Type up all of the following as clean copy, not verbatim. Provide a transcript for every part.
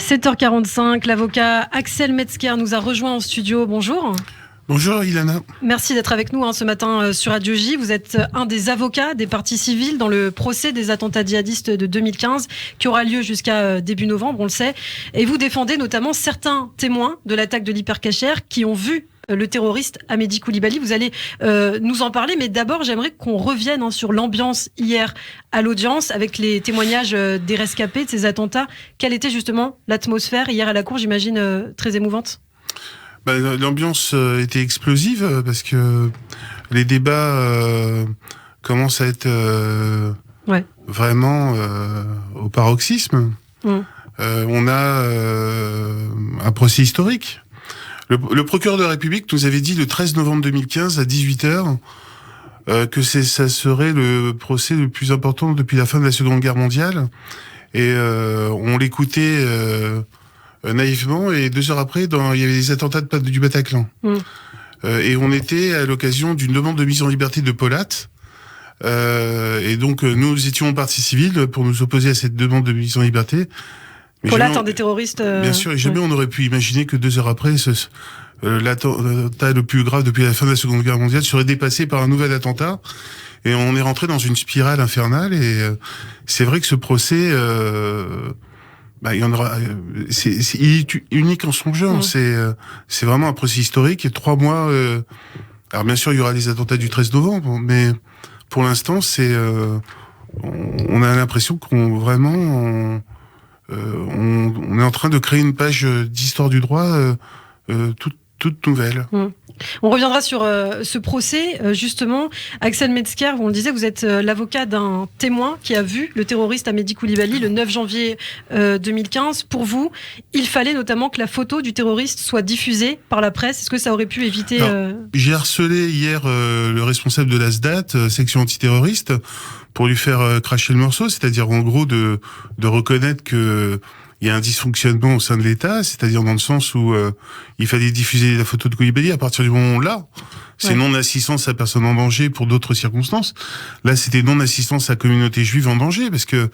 7h45, l'avocat Axel Metzger nous a rejoint en studio. Bonjour. Bonjour Ilana. Merci d'être avec nous ce matin sur Radio J. Vous êtes un des avocats des parties civiles dans le procès des attentats djihadistes de 2015 qui aura lieu jusqu'à début novembre, on le sait. Et vous défendez notamment certains témoins de l'attaque de l'Hypercacher qui ont vu le terroriste Amédi Coulibaly. Vous allez nous en parler, mais d'abord j'aimerais qu'on revienne sur l'ambiance hier à l'audience avec les témoignages des rescapés de ces attentats. Quelle était justement l'atmosphère hier à la cour, j'imagine très émouvante? L'ambiance était explosive parce que les débats commencent à être vraiment au paroxysme. On a un procès historique. Le procureur de la République nous avait dit le 13 novembre 2015 à 18h que ça serait le procès le plus important depuis la fin de la Seconde Guerre mondiale. Et on l'écoutait naïvement, et 2 heures après, il y avait des attentats du Bataclan. Et on était à l'occasion d'une demande de mise en liberté de Polat. Et donc, nous étions partie civile pour nous opposer à cette demande de mise en liberté. Polat, un des terroristes... Bien sûr, et jamais on aurait pu imaginer que 2 heures après, l'attentat le plus grave depuis la fin de la Seconde Guerre mondiale serait dépassé par un nouvel attentat. Et on est rentré dans une spirale infernale. Et c'est vrai que ce procès... il y en aura. Il est unique en son genre. C'est vraiment un procès historique. Et 3 mois. Alors bien sûr, il y aura les attentats du 13 novembre, mais pour l'instant, on a l'impression qu'on vraiment on est en train de créer une page d'histoire du droit toute nouvelle. On reviendra sur ce procès, justement. Axel Metzger, on le disait, vous êtes l'avocat d'un témoin qui a vu le terroriste Amédi Coulibaly le 9 janvier 2015. Pour vous, il fallait notamment que la photo du terroriste soit diffusée par la presse. Est-ce que ça aurait pu éviter... J'ai harcelé hier le responsable de la SDAT, section antiterroriste, pour lui faire cracher le morceau, c'est-à-dire en gros de reconnaître que il y a un dysfonctionnement au sein de l'État, c'est-à-dire dans le sens où il fallait diffuser la photo de Coulibaly à partir du moment où on l'a. C'est non-assistance à personne en danger pour d'autres circonstances. Là, c'était non-assistance à la communauté juive en danger, parce que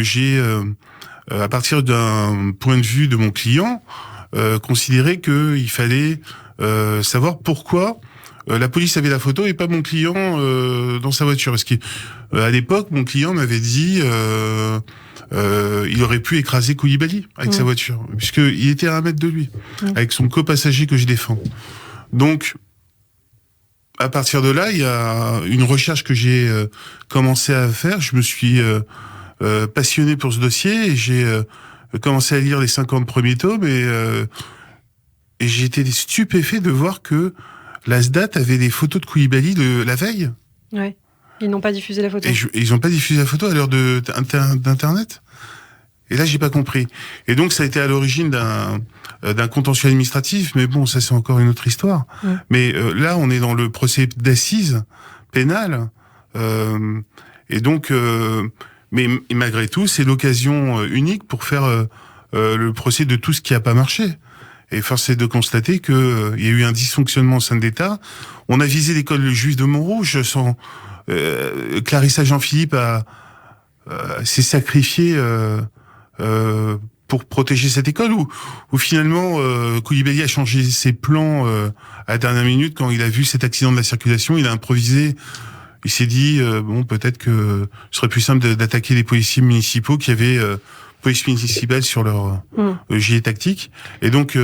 j'ai, à partir d'un point de vue de mon client, considéré qu'il fallait savoir pourquoi la police avait la photo et pas mon client dans sa voiture. Parce qu'à l'époque, mon client m'avait dit... il aurait pu écraser Coulibaly avec sa voiture, puisqu'il était à 1 mètre de lui, avec son copassager que je défends. Donc, à partir de là, il y a une recherche que j'ai commencé à faire. Je me suis passionné pour ce dossier et j'ai commencé à lire les 50 premiers tomes et j'ai été stupéfait de voir que la SDAT avait des photos de Coulibaly de la veille. Ouais. Ils n'ont pas diffusé la photo. Et ils n'ont pas diffusé la photo à l'heure d'Internet. Et là, j'ai pas compris. Et donc, ça a été à l'origine d'un contentieux administratif. Mais bon, ça, c'est encore une autre histoire. Mais là, on est dans le procès d'assises pénal. Et donc, mais malgré tout, c'est l'occasion unique pour faire le procès de tout ce qui a pas marché. Et force est de constater que il y a eu un dysfonctionnement au sein de l'État. On a visé l'école juive de Montrouge sans... Clarissa Jean-Philippe s'est sacrifiée pour protéger cette école, où finalement Coulibaly a changé ses plans à la dernière minute quand il a vu cet accident de la circulation. Il a improvisé. Il s'est dit peut-être que ce serait plus simple d'attaquer les policiers municipaux qui avaient police municipale sur leur gilet tactique. Et donc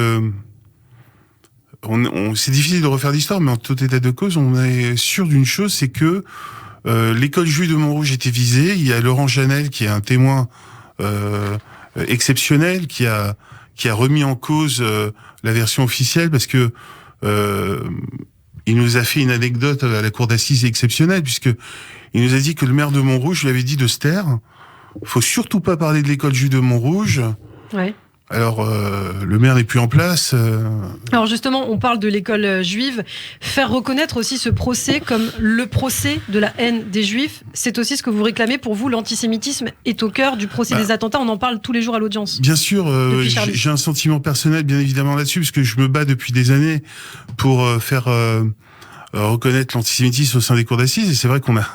c'est difficile de refaire l'histoire, mais en tout état de cause, on est sûr d'une chose, c'est que l'école juive de Montrouge était visée. Il y a Laurent Janel, qui est un témoin exceptionnel, qui a remis en cause la version officielle, parce que il nous a fait une anecdote à la cour d'assises exceptionnelle, puisque il nous a dit que le maire de Montrouge lui avait dit de se taire. Faut surtout pas parler de l'école juive de Montrouge. Ouais. Alors, le maire n'est plus en place. Alors justement, on parle de l'école juive. Faire reconnaître aussi ce procès comme le procès de la haine des juifs, c'est aussi ce que vous réclamez. Pour vous, l'antisémitisme est au cœur du procès des attentats. On en parle tous les jours à l'audience. Bien sûr, j'ai un sentiment personnel, bien évidemment, là-dessus, parce que je me bats depuis des années pour faire reconnaître l'antisémitisme au sein des cours d'assises. Et c'est vrai qu'on a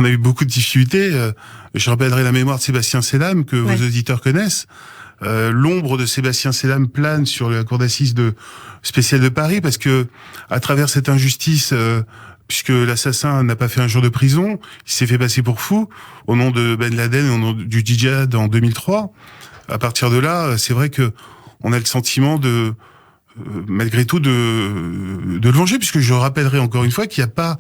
eu beaucoup de difficultés. Je rappellerai la mémoire de Sébastien Selam, que vos auditeurs connaissent, l'ombre de Sébastien Selam plane sur la cour d'assises spéciale de Paris, parce que à travers cette injustice, puisque l'assassin n'a pas fait un jour de prison, il s'est fait passer pour fou au nom de Ben Laden et au nom du djihad en 2003. À partir de là, c'est vrai que on a le sentiment malgré tout de le venger, puisque je rappellerai encore une fois qu'il n'y a pas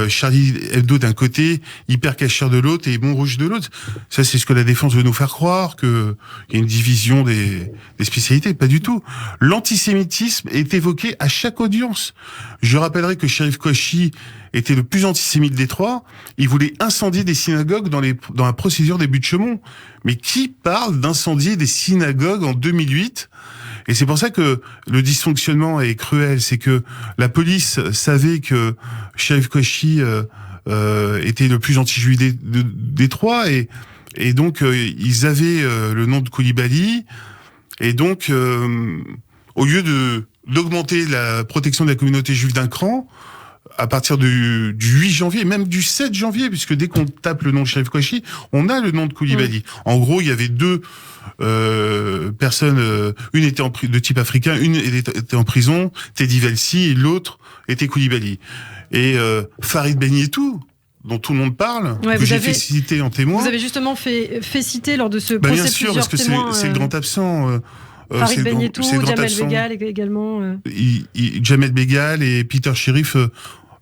Charlie Hebdo d'un côté, Hyper Cacher de l'autre et Montrouge de l'autre. Ça, c'est ce que la défense veut nous faire croire, qu'il y a une division des spécialités. Pas du tout. L'antisémitisme est évoqué à chaque audience. Je rappellerai que Cherif Kouachi était le plus antisémite des trois. Il voulait incendier des synagogues dans la procédure des Buttes-Chaumont. Mais qui parle d'incendier des synagogues en 2008 ? Et c'est pour ça que le dysfonctionnement est cruel. C'est que la police savait que Cherif Kouachi était le plus anti-juif des trois, et donc ils avaient le nom de Koulibaly, et donc au lieu d'augmenter la protection de la communauté juive d'un cran, à partir du 8 janvier, même du 7 janvier, puisque dès qu'on tape le nom de Cherif Kouachi, on a le nom de Koulibaly. En gros, il y avait deux personnes, une était de type africain, une était en prison, Teddy Velsi, et l'autre était Koulibaly. Et Farid Benyetou, dont tout le monde parle, que j'ai fait citer en témoin. Vous avez justement fait citer lors de ce procès bien sûr, parce que témoins, c'est le grand absent. Farid Benyetou, Jamel Begal également. Jamel Begal et Peter Sherif,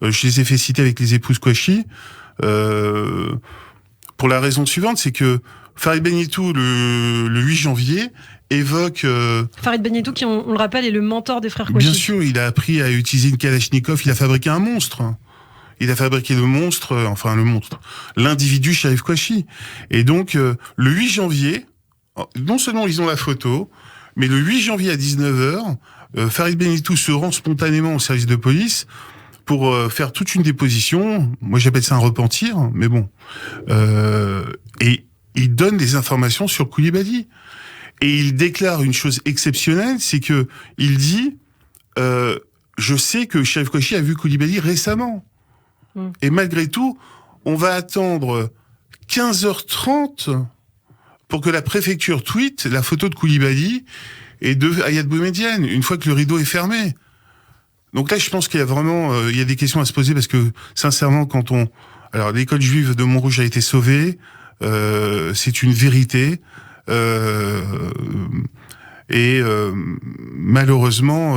je les ai fait citer avec les épouses Kouachi, pour la raison suivante, c'est que Farid Benyetou, le 8 janvier, évoque... Farid Benyetou, qui, on le rappelle, est le mentor des frères Kouachi. Bien sûr, il a appris à utiliser une Kalachnikov, il a fabriqué un monstre. Il a fabriqué l'individu Cherif Kouachi. Et donc, le 8 janvier, non seulement ils ont la photo, mais le 8 janvier à 19h, Farid Benyetou se rend spontanément au service de police pour faire toute une déposition. Moi, j'appelle ça un repentir, mais bon. Et il donne des informations sur Koulibaly. Et il déclare une chose exceptionnelle, c'est que il dit je sais que Cherif Kouachi a vu Koulibaly récemment. Et malgré tout, on va attendre 15h30 pour que la préfecture tweete la photo de Koulibaly et de Hayat Boumedienne, une fois que le rideau est fermé. Donc là, je pense qu'il y a vraiment il y a des questions à se poser, parce que, sincèrement, alors, l'école juive de Montrouge a été sauvée, c'est une vérité, et malheureusement,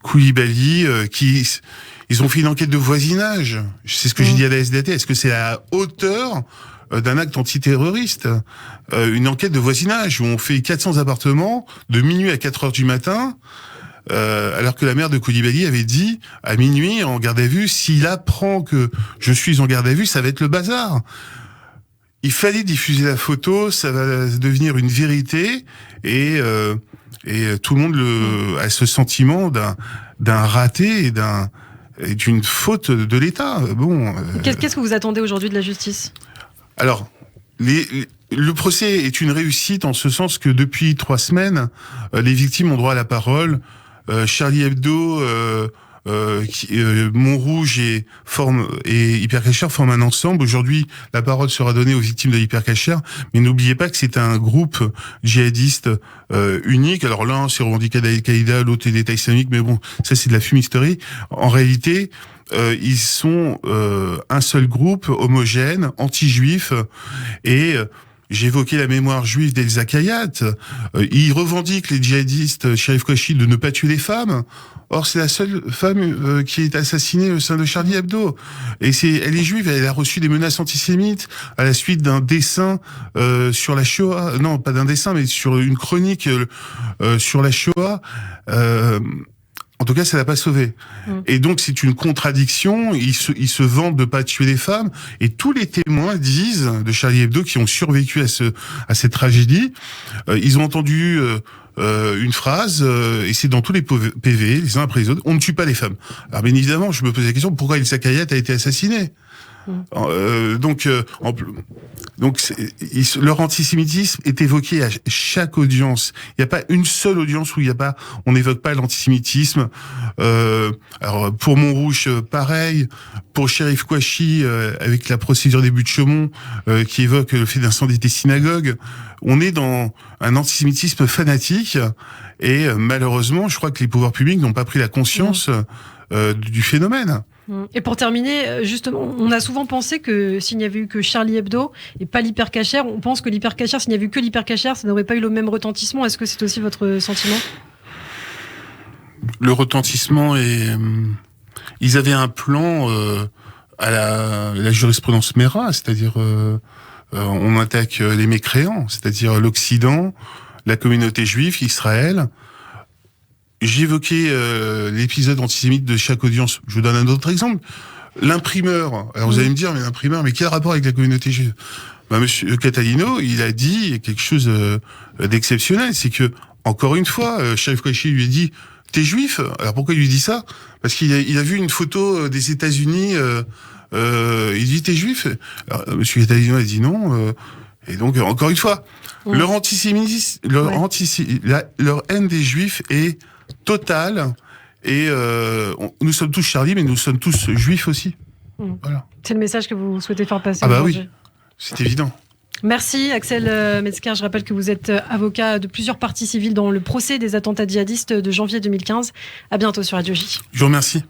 Koulibaly, ils ont fait une enquête de voisinage. C'est ce que j'ai dit à la SDT. Est-ce que c'est à la hauteur d'un acte antiterroriste? Une enquête de voisinage où on fait 400 appartements de minuit à 4 heures du matin, alors que la mère de Koulibaly avait dit à minuit en garde à vue, s'il apprend que je suis en garde à vue, ça va être le bazar. Il fallait diffuser la photo, ça va devenir une vérité, et tout le monde a ce sentiment d'un raté et d'une faute de l'État. Bon. Qu'est-ce que vous attendez aujourd'hui de la justice? Alors, le procès est une réussite en ce sens que depuis 3 semaines, les victimes ont droit à la parole. Charlie Hebdo, Montrouge et Hyper Cacher forment un ensemble. Aujourd'hui, la parole sera donnée aux victimes de Hyper Cacher, mais n'oubliez pas que c'est un groupe djihadiste unique. Alors l'un c'est revendiqué d'Al-Qaïda, l'autre est d'État islamique, mais bon, ça c'est de la fumisterie. En réalité, ils sont un seul groupe homogène, anti-juif, et j'évoquais la mémoire juive d'Elsa Kayat. Ils revendiquent, les djihadistes, Cherif Kouachi, de ne pas tuer les femmes. Or, c'est la seule femme qui est assassinée au sein de Charlie Hebdo. Et elle est juive, elle a reçu des menaces antisémites à la suite d'un dessin sur la Shoah. Non, pas d'un dessin, mais sur une chronique sur la Shoah. En tout cas, ça l'a pas sauvé. Et donc, c'est une contradiction. Ils se vantent de pas tuer les femmes. Et tous les témoins disent de Charlie Hebdo, qui ont survécu à cette tragédie, ils ont entendu une phrase, et c'est dans tous les PV, les uns après les autres, on ne tue pas les femmes. Alors, bien évidemment, je me pose la question, pourquoi Elsa Kayat a été assassinée? Leur antisémitisme est évoqué à chaque audience. Il n'y a pas une seule audience où on n'évoque pas l'antisémitisme. Alors pour Montrouge, pareil. Pour Cherif Kouachi, avec la procédure des buts de Chaumont, qui évoque le fait d'incendier des synagogues, on est dans un antisémitisme fanatique. Et malheureusement, je crois que les pouvoirs publics n'ont pas pris la conscience du phénomène. Et pour terminer, justement, on a souvent pensé que s'il n'y avait eu que Charlie Hebdo et pas l'hypercachère, on pense que l'hypercachère, s'il n'y avait eu que l'hypercachère, ça n'aurait pas eu le même retentissement. Est-ce que c'est aussi votre sentiment ? Le retentissement ils avaient un plan à la jurisprudence Mera, c'est-à-dire on attaque les mécréants, c'est-à-dire l'Occident, la communauté juive, Israël. J'évoquais l'épisode antisémite de chaque audience. Je vous donne un autre exemple. L'imprimeur. Alors vous allez me dire, mais l'imprimeur, mais quel rapport avec la communauté juive ? Monsieur Catalino, il a dit quelque chose d'exceptionnel. C'est que, encore une fois, Cherif Kouachi lui a dit, t'es juif ? Alors pourquoi il lui dit ça ? Parce qu'il a vu une photo des États-Unis. Il dit, t'es juif ? Alors, monsieur Catalino a dit non. Et donc, encore une fois, leur antisémitisme, leur haine des juifs est totale. Et nous sommes tous Charlie, mais nous sommes tous juifs aussi. Voilà. C'est le message que vous souhaitez faire passer. Ah bah oui, c'est évident. Merci Axel Metzger. Je rappelle que vous êtes avocat de plusieurs parties civiles dans le procès des attentats djihadistes de janvier 2015. À bientôt sur Radio J. Je vous remercie.